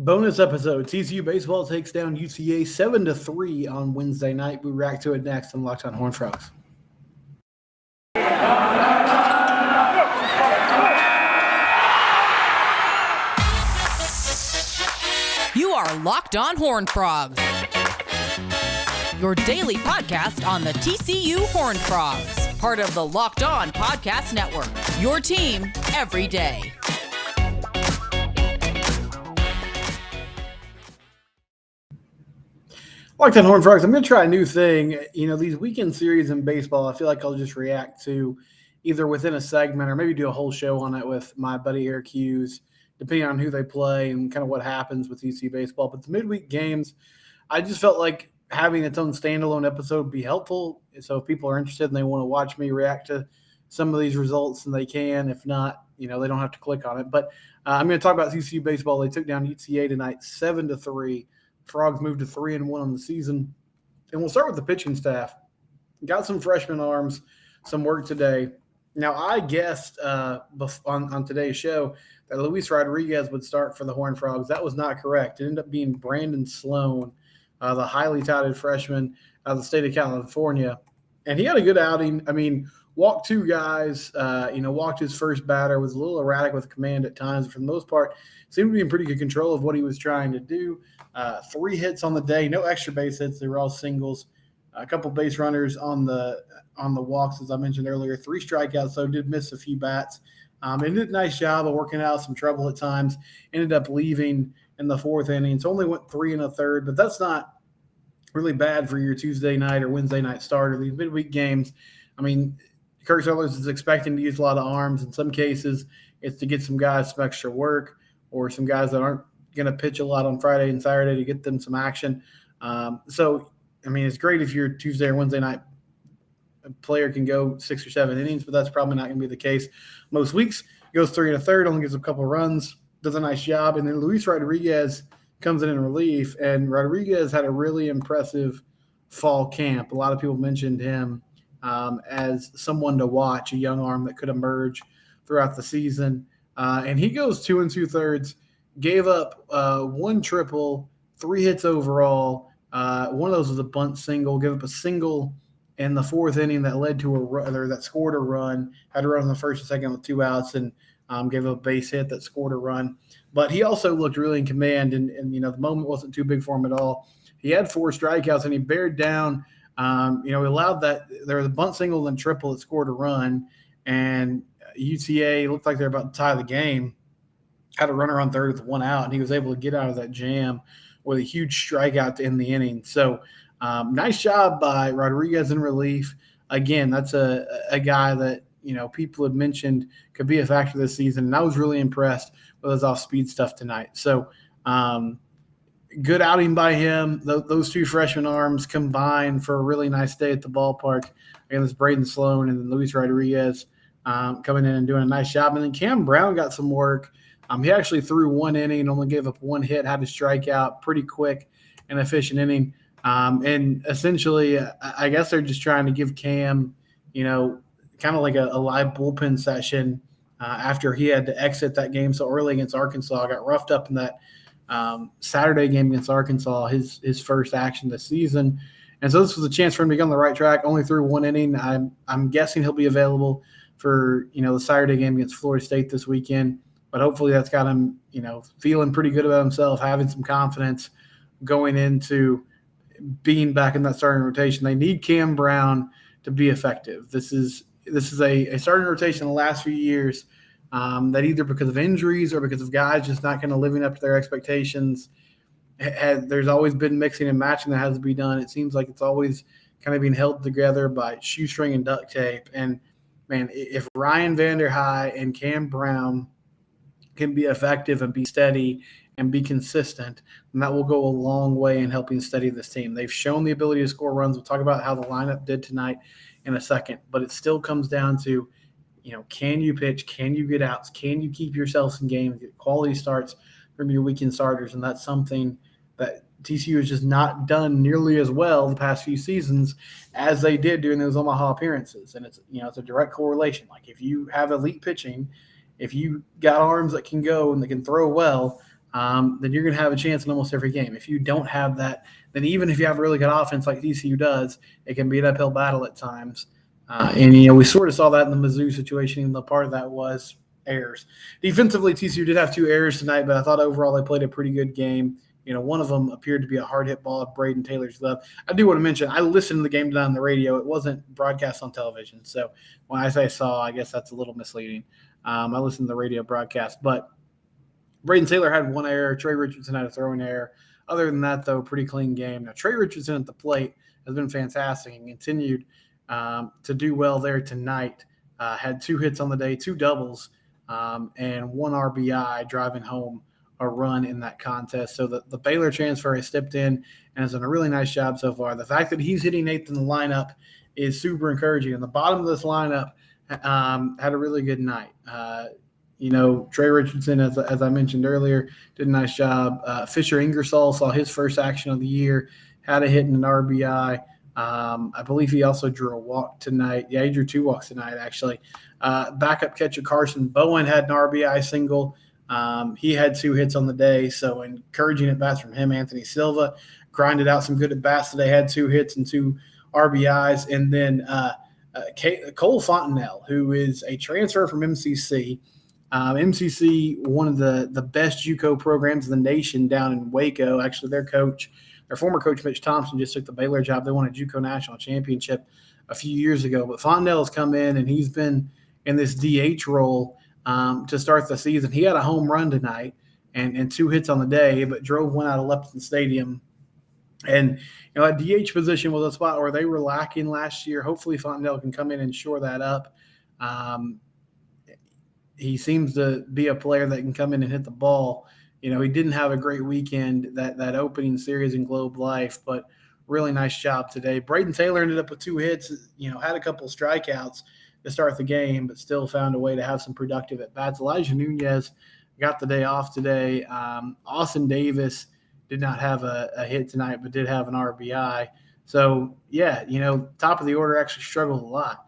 Bonus episode: TCU baseball takes down UTA 7-3 on Wednesday night. We react to it next on Locked On Horned Frogs. You are Locked On Horned Frogs, your daily podcast on the TCU Horned Frogs, part of the Locked On Podcast Network, your team every day. Locked On Horned Frogs, I'm going to try a new thing. These weekend series in baseball, I feel like I'll just react to either within a segment or maybe do a whole show on it with my buddy Eric Hughes, depending on who they play and kind of what happens with TCU baseball. But the midweek games, I just felt like having its own standalone episode would be helpful. So if people are interested and they want to watch me react to some of these results, then they can. If not, they don't have to click on it. But I'm going to talk about TCU baseball. They took down UTA tonight 7-3. Frogs moved to 3-1 on the season. And we'll start with the pitching staff. Got some freshman arms, some work today. Now, I guessed on today's show that Luis Rodriguez would start for the Horned Frogs. That was not correct. It ended up being Brandon Sloan, the highly touted freshman out of the state of California. And he had a good outing. I mean, walked two guys, walked his first batter, was a little erratic with command at times. But for the most part, seemed to be in pretty good control of what he was trying to do. 3 hits on the day, no extra base hits. They were all singles. A couple base runners on the walks, as I mentioned earlier. 3 strikeouts, so did miss a few bats. And did a nice job of working out some trouble at times. Ended up leaving in the 4th inning. So only went 3 1/3, but that's not really bad for your Tuesday night or Wednesday night starter. These midweek games, I mean, Kurt Sellers is expecting to use a lot of arms. In some cases, it's to get some guys some extra work or some guys that aren't going to pitch a lot on Friday and Saturday to get them some action. It's great if your Tuesday or Wednesday night player can go 6 or 7 innings, but that's probably not going to be the case most weeks. Goes 3 1/3, only gives a couple runs, does a nice job. And then Luis Rodriguez comes in relief, and Rodriguez had a really impressive fall camp. A lot of people mentioned him as someone to watch, a young arm that could emerge throughout the season. And he goes 2 2/3, gave up 1 triple, 3 hits overall. One of those was a bunt single, gave up a single in the 4th inning that led to a run, or that scored a run, had a run in the 1st and 2nd with 2 outs, and gave up a base hit that scored a run. But he also looked really in command, and the moment wasn't too big for him at all. He had 4 strikeouts, and he bared down. He allowed that. There was a bunt single and triple that scored a run, and UTA looked like they were about to tie the game. Had a runner on third with 1 out, and he was able to get out of that jam with a huge strikeout to end the inning. So nice job by Rodriguez in relief. Again, that's a guy that, people had mentioned could be a factor this season, and I was really impressed with his off-speed stuff tonight. So good outing by him. Those 2 freshman arms combined for a really nice day at the ballpark. Again, this Braden Sloan and then Luis Rodriguez coming in and doing a nice job. And then Cam Brown got some work. He actually threw 1 inning, only gave up 1 hit, had to strike out, pretty quick and efficient inning. And essentially, I guess they're just trying to give Cam, kind of like a live bullpen session after he had to exit that game so early against Arkansas. Got roughed up in that Saturday game against Arkansas, his first action this season. And so this was a chance for him to get on the right track. Only threw 1 inning. I'm guessing he'll be available for, the Saturday game against Florida State this weekend. But hopefully that's got him, feeling pretty good about himself, having some confidence going into being back in that starting rotation. They need Cam Brown to be effective. This is a starting rotation in the last few years that either because of injuries or because of guys just not kind of living up to their expectations, there's always been mixing and matching that has to be done. It seems like it's always kind of being held together by shoestring and duct tape. And, man, if Ryan Vanderhei and Cam Brown can be effective and be steady and be consistent, and that will go a long way in helping steady this team. They've shown the ability to score runs. We'll talk about how the lineup did tonight in a second, but it still comes down to, can you pitch? Can you get outs? Can you keep yourselves in games, get quality starts from your weekend starters? And that's something that TCU has just not done nearly as well the past few seasons as they did during those Omaha appearances. And it's a direct correlation. Like if you have elite pitching, if you got arms that can go and that can throw well, then you're going to have a chance in almost every game. If you don't have that, then even if you have a really good offense like TCU does, it can be an uphill battle at times. And we sort of saw that in the Mizzou situation, even though part of that was errors. Defensively, TCU did have 2 errors tonight, but I thought overall they played a pretty good game. One of them appeared to be a hard hit ball at Braden Taylor's glove. I do want to mention, I listened to the game tonight on the radio. It wasn't broadcast on television. So when I say saw, I guess that's a little misleading. I listened to the radio broadcast. But Braden Taylor had 1 error. Trey Richardson had a throwing error. Other than that, though, pretty clean game. Now, Trey Richardson at the plate has been fantastic and continued to do well there tonight. Had 2 hits on the day, 2 doubles, and 1 RBI driving home a run in that contest. So the Baylor transfer has stepped in and has done a really nice job so far. The fact that he's hitting 8th in the lineup is super encouraging. And the bottom of this lineup had a really good night. Trey Richardson, as I mentioned earlier, did a nice job. Fisher Ingersoll saw his first action of the year, had a hit and an RBI. I believe he also drew a walk tonight. Yeah, he drew 2 walks tonight, actually. Backup catcher Carson Bowen had an RBI single. He had 2 hits on the day, so encouraging at-bats from him. Anthony Silva grinded out some good at-bats today, had 2 hits and 2 RBIs. And then Cole Fontenelle, who is a transfer from MCC. MCC, one of the best JUCO programs in the nation down in Waco. Actually, their former coach, Mitch Thompson, just took the Baylor job. They won a JUCO national championship a few years ago. But Fontenelle has come in, and he's been in this DH role to start the season. He had a home run tonight and 2 hits on the day, but drove 1 out of Lupton Stadium. And, at DH position was a spot where they were lacking last year. Hopefully Fontenelle can come in and shore that up. He seems to be a player that can come in and hit the ball. He didn't have a great weekend, that opening series in Globe Life, but really nice job today. Braden Taylor ended up with 2 hits, had a couple of strikeouts to start the game, but still found a way to have some productive at-bats. Elijah Nunez got the day off today. Austin Davis did not have a hit tonight, but did have an RBI. So, yeah, top of the order actually struggled a lot.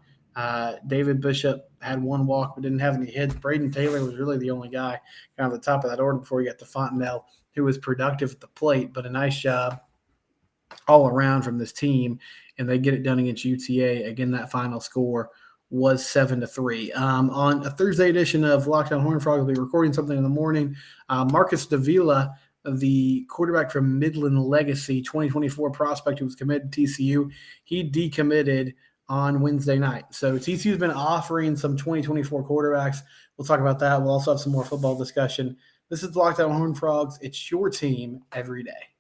David Bishop had 1 walk but didn't have any hits. Braden Taylor was really the only guy kind of the top of that order before you got to Fontenelle, who was productive at the plate, but a nice job all around from this team, and they get it done against UTA. Again, that final score was 7-3. On a Thursday edition of Locked On Horned Frogs, we'll be recording something in the morning. Marcus Davila, the quarterback from Midland Legacy, 2024 prospect who was committed to TCU, he decommitted on Wednesday night. So TCU's been offering some 2024 quarterbacks. We'll talk about that. We'll also have some more football discussion. This is Locked On Horned Frogs. It's your team every day.